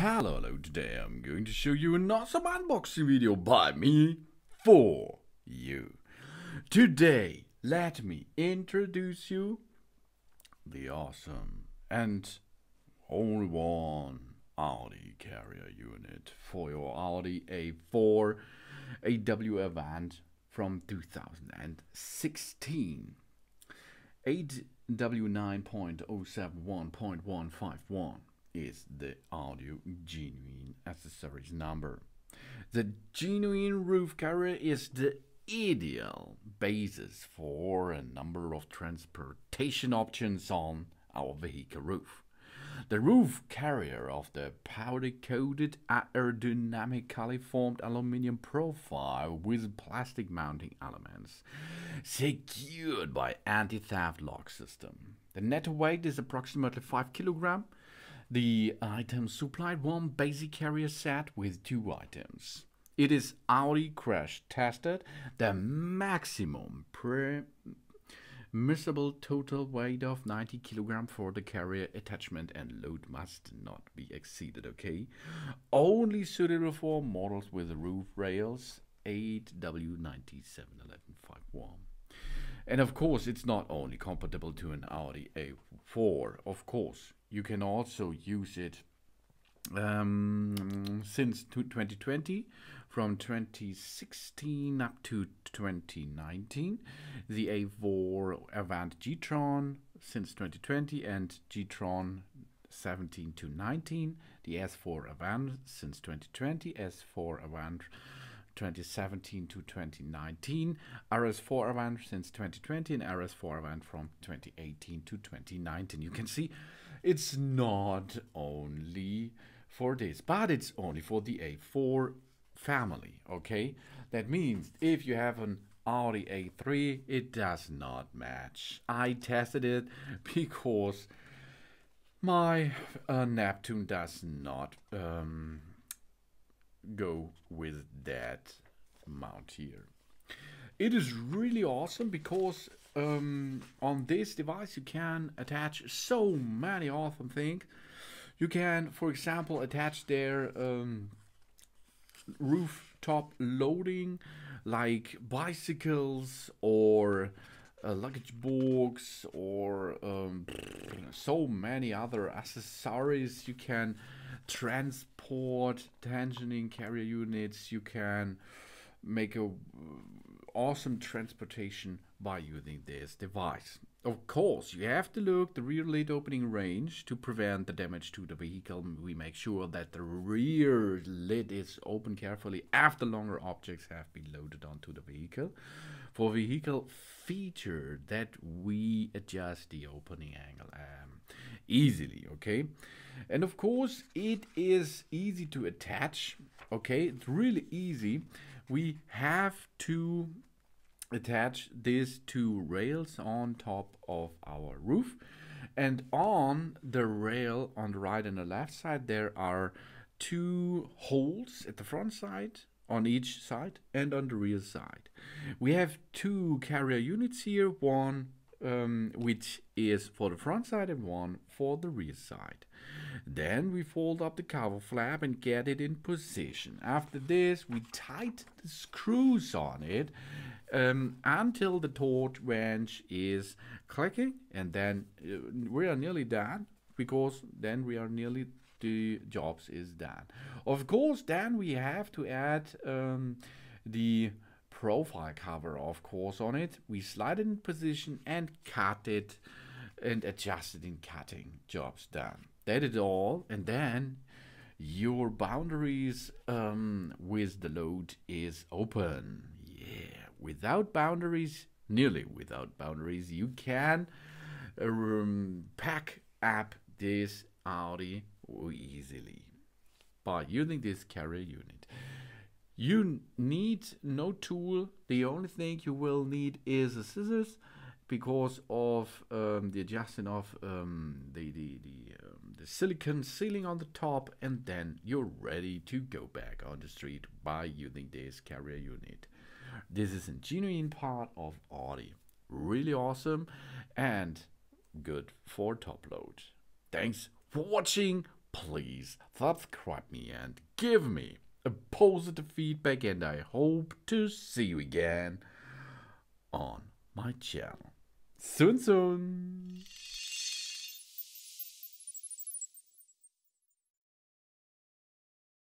Hello, today I'm going to show you an awesome unboxing video by me for you. Today, let me introduce you the awesome and only one Audi carrier unit for your Audi A4 AW Avant from 2016. AW9.071.151 is the audio genuine accessories number. The genuine roof carrier is the ideal basis for a number of transportation options on our vehicle roof. The roof carrier of the powder-coated aerodynamically formed aluminium profile with plastic mounting elements, secured by anti-theft lock system. The net weight is approximately 5 kg. The items supplied one basic carrier set with 2 items. It is Audi Crash tested. The maximum permissible total weight of 90 kg for the carrier attachment and load must not be exceeded, okay? Only suitable for models with roof rails 8W971151. And of course, it's not only compatible to an Audi A4, of course. You can also use it since 2020, from 2016 up to 2019. The A4 Avant G-Tron since 2020 and G-Tron 17 to 19. The S4 Avant since 2020, S4 Avant 2017 to 2019, RS4 Avant since 2020, and RS4 Avant from 2018 to 2019. You can see it's not only for this, but it's only for the A4 family, okay? That means if you have an Audi A3, it does not match. I tested it because my Neptune does not go with that mount here. It is really awesome because on this device you can attach so many awesome things. You can, for example, attach their rooftop loading like bicycles or luggage box or so many other accessories. You can transport tensioning carrier units. You can make a awesome transportation by using this device. Of course, you have to look the rear lid opening range to prevent the damage to the vehicle. We make sure that the rear lid is open carefully after longer objects have been loaded onto the vehicle. For vehicle feature that we adjust the opening angle easily, okay? And of course, it is easy to attach, okay? It's really easy. We have to attach these 2 rails on top of our roof, and on the rail on the right and the left side there are 2 holes at the front side on each side and on the rear side. We have 2 carrier units here, one which is for the front side and one for the rear side. Then we fold up the cover flap and get it in position. After this, we tighten the screws on it until the torque wrench is clicking, and then we are nearly done, because then we are nearly, the jobs is done. Of course, then we have to add the profile cover, of course, on it. We slide it in position and cut it and adjust it in cutting. Jobs done. That is all, and then your boundaries with the load is open. Yeah, without boundaries, nearly without boundaries, you can pack up this Audi easily by using this carrier unit. You need no tool. The only thing you will need is a scissors, because of the adjusting of the silicone sealing on the top, and then you're ready to go back on the street by using this carrier unit. This is a genuine part of Audi. Really awesome and good for top load. Thanks for watching. please subscribe me and give me a positive feedback, and I hope to see you again on my channel soon.